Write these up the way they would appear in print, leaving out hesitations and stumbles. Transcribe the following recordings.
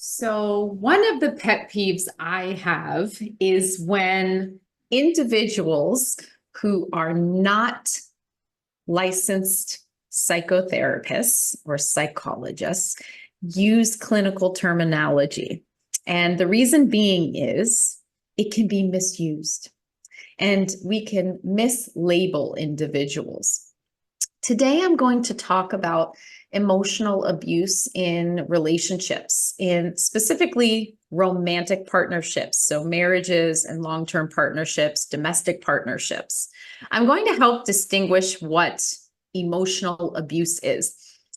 So, one of the pet peeves I have is when individuals who are not licensed psychotherapists or psychologists use clinical terminology. And the reason being is it can be misused and we can mislabel individuals. Today, I'm going to talk about emotional abuse in relationships, in specifically romantic partnerships, so marriages and long-term partnerships, domestic partnerships. I'm going to help distinguish what emotional abuse is.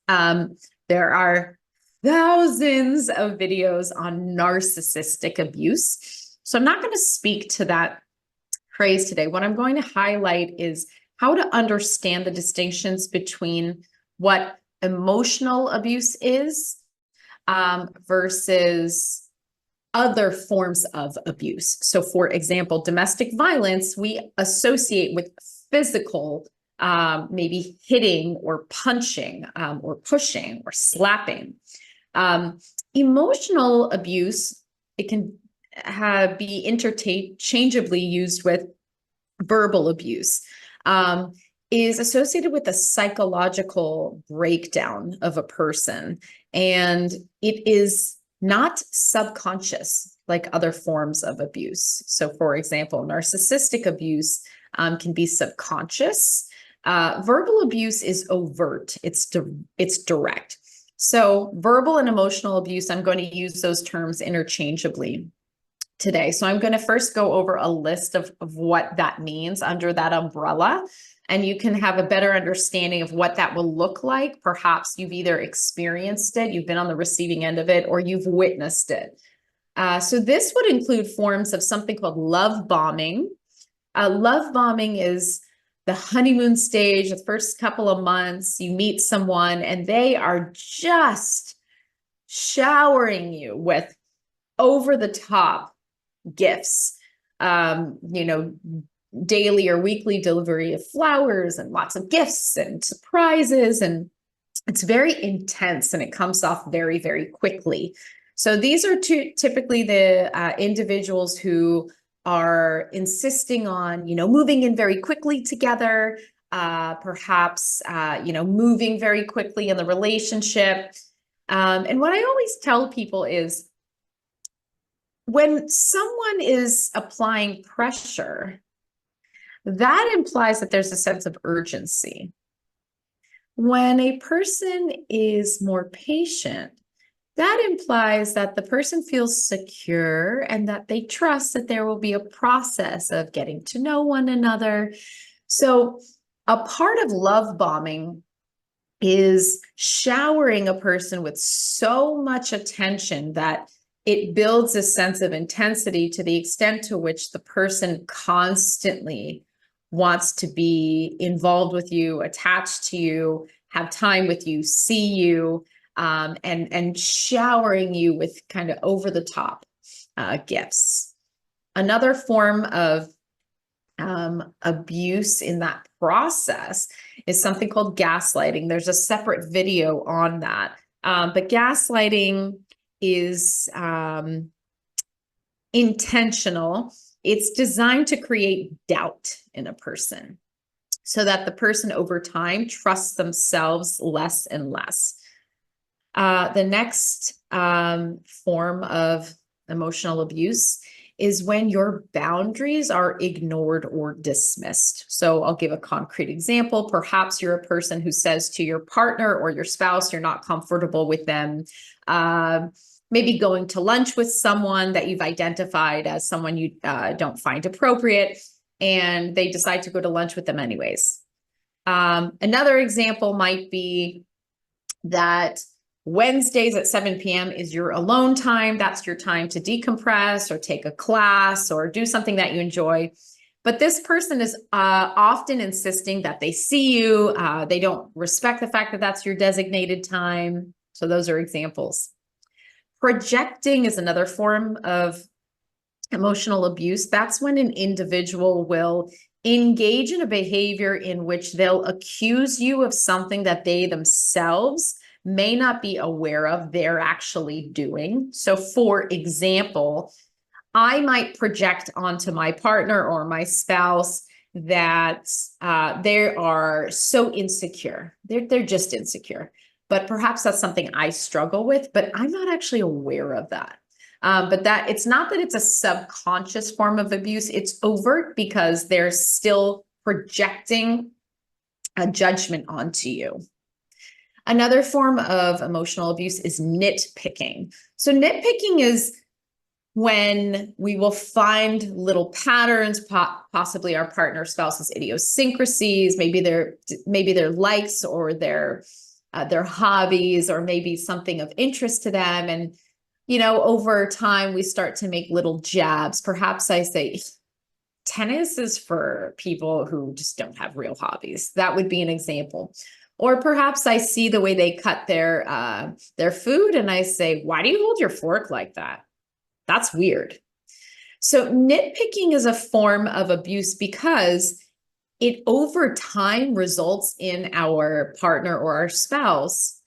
There are thousands of videos on narcissistic abuse, so I'm not going to speak to that phrase today. What I'm going to highlight is how to understand the distinctions between what emotional abuse is versus other forms of abuse. So, for example, domestic violence, we associate with physical, maybe hitting or punching or pushing or slapping. Emotional abuse, it can be interchangeably used with verbal abuse. Is associated with a psychological breakdown of a person. And it is not subconscious like other forms of abuse. So, for example, narcissistic abuse can be subconscious. Verbal abuse is overt, it's direct. So, verbal and emotional abuse, I'm going to use those terms interchangeably today. So I'm going to first go over a list of what that means under that umbrella, and you can have a better understanding of what that will look like. Perhaps you've either experienced it, you've been on the receiving end of it, or you've witnessed it. So this would include forms of something called love bombing. Love bombing is the honeymoon stage, the first couple of months, you meet someone and they are just showering you with over the top gifts, daily or weekly delivery of flowers and lots of gifts and surprises. And it's very intense and it comes off very, very quickly. So these are typically the individuals who are insisting on, moving in very quickly together, perhaps, moving very quickly in the relationship. And what I always tell people is, when someone is applying pressure, that implies that there's a sense of urgency. When a person is more patient, that implies that the person feels secure and that they trust that there will be a process of getting to know one another. So, a part of love bombing is showering a person with so much attention that it builds a sense of intensity to the extent to which the person constantly wants to be involved with you, attached to you, have time with you, see you, and showering you with kind of over the top gifts. Another form of abuse in that process is something called gaslighting. There's a separate video on that. But gaslighting is intentional. It's designed to create doubt in a person so that the person over time trusts themselves less and less. The next form of emotional abuse is when your boundaries are ignored or dismissed. So I'll give a concrete example. Perhaps you're a person who says to your partner or your spouse, you're not comfortable with them, maybe going to lunch with someone that you've identified as someone you don't find appropriate, and they decide to go to lunch with them anyways. Another example might be that Wednesdays at 7 p.m. is your alone time. That's your time to decompress or take a class or do something that you enjoy. But this person is often insisting that they see you. They don't respect the fact that that's your designated time. So those are examples. Projecting is another form of emotional abuse. That's when an individual will engage in a behavior in which they'll accuse you of something that they themselves may not be aware of they're actually doing. So for example, I might project onto my partner or my spouse that they are so insecure. They're just insecure. But perhaps that's something I struggle with, but I'm not actually aware of that. But that it's not that it's a subconscious form of abuse, it's overt because they're still projecting a judgment onto you. Another form of emotional abuse is nitpicking. So nitpicking is when we will find little patterns, possibly our partner, spouse's idiosyncrasies, maybe their likes or their hobbies, or maybe something of interest to them. And, over time, we start to make little jabs. Perhaps I say, tennis is for people who just don't have real hobbies. That would be an example. Or perhaps I see the way they cut their food and I say, why do you hold your fork like that? That's weird. So nitpicking is a form of abuse because it over time results in our partner or our spouse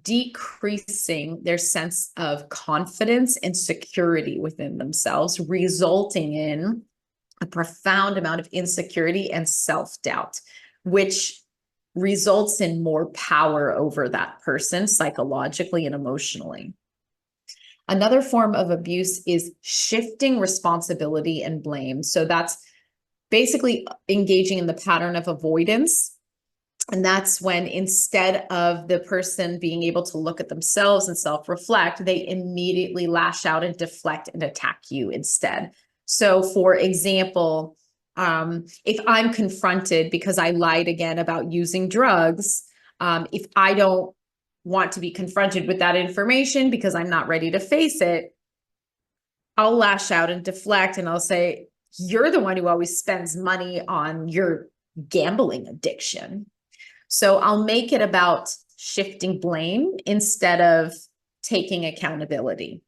decreasing their sense of confidence and security within themselves, resulting in a profound amount of insecurity and self-doubt, which results in more power over that person psychologically and emotionally. Another form of abuse is shifting responsibility and blame. So that's basically engaging in the pattern of avoidance. And that's when instead of the person being able to look at themselves and self-reflect, they immediately lash out and deflect and attack you instead. So for example, if I'm confronted because I lied again about using drugs, if I don't want to be confronted with that information because I'm not ready to face it, I'll lash out and deflect and I'll say, you're the one who always spends money on your gambling addiction. So I'll make it about shifting blame instead of taking accountability.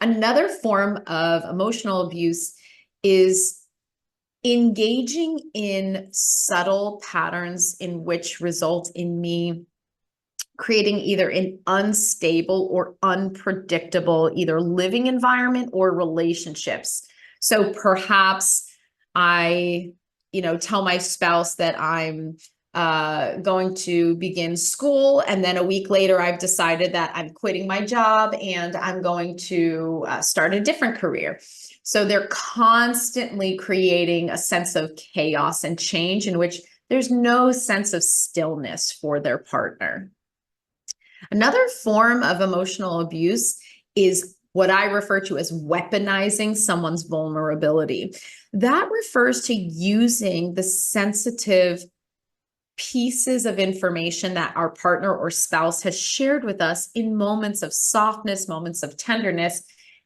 Another form of emotional abuse is engaging in subtle patterns in which result in me creating either an unstable or unpredictable either living environment or relationships. So perhaps I, tell my spouse that I'm going to begin school, and then a week later I've decided that I'm quitting my job and I'm going to start a different career. So they're constantly creating a sense of chaos and change in which there's no sense of stillness for their partner. Another form of emotional abuse is what I refer to as weaponizing someone's vulnerability. That refers to using the sensitive pieces of information that our partner or spouse has shared with us in moments of softness, moments of tenderness,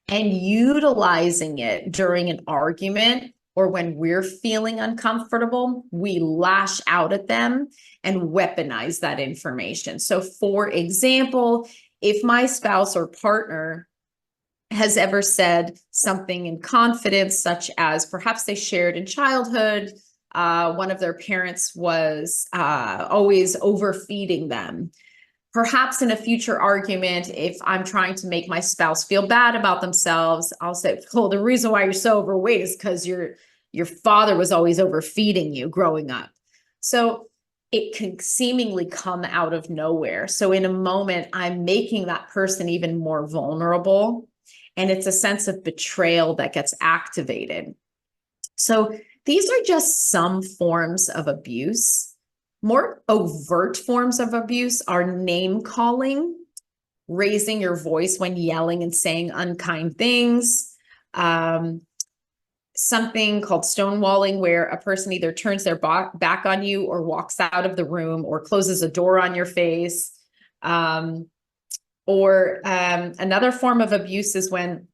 and utilizing it during an argument or when we're feeling uncomfortable. We lash out at them and weaponize that information. So for example, if my spouse or partner has ever said something in confidence, such as perhaps they shared in childhood, one of their parents was always overfeeding them. Perhaps in a future argument, if I'm trying to make my spouse feel bad about themselves, I'll say, well, the reason why you're so overweight is because your father was always overfeeding you growing up. So it can seemingly come out of nowhere. So in a moment, I'm making that person even more vulnerable. And it's a sense of betrayal that gets activated. So these are just some forms of abuse. More overt forms of abuse are name calling, raising your voice when yelling and saying unkind things, something called stonewalling, where a person either turns their back on you or walks out of the room or closes a door on your face. Another form of abuse is when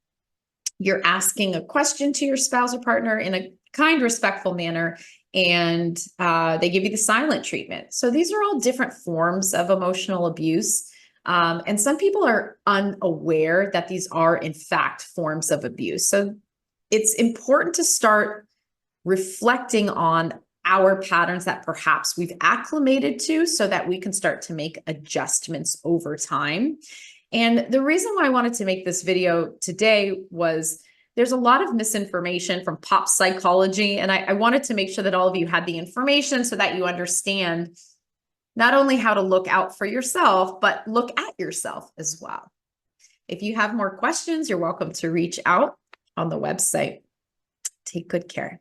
you're asking a question to your spouse or partner in a kind, respectful manner, and they give you the silent treatment. So these are all different forms of emotional abuse. And some people are unaware that these are, in fact, forms of abuse. So it's important to start reflecting on our patterns that perhaps we've acclimated to so that we can start to make adjustments over time. And the reason why I wanted to make this video today was there's a lot of misinformation from pop psychology, and I wanted to make sure that all of you had the information so that you understand not only how to look out for yourself, but look at yourself as well. If you have more questions, you're welcome to reach out on the website. Take good care.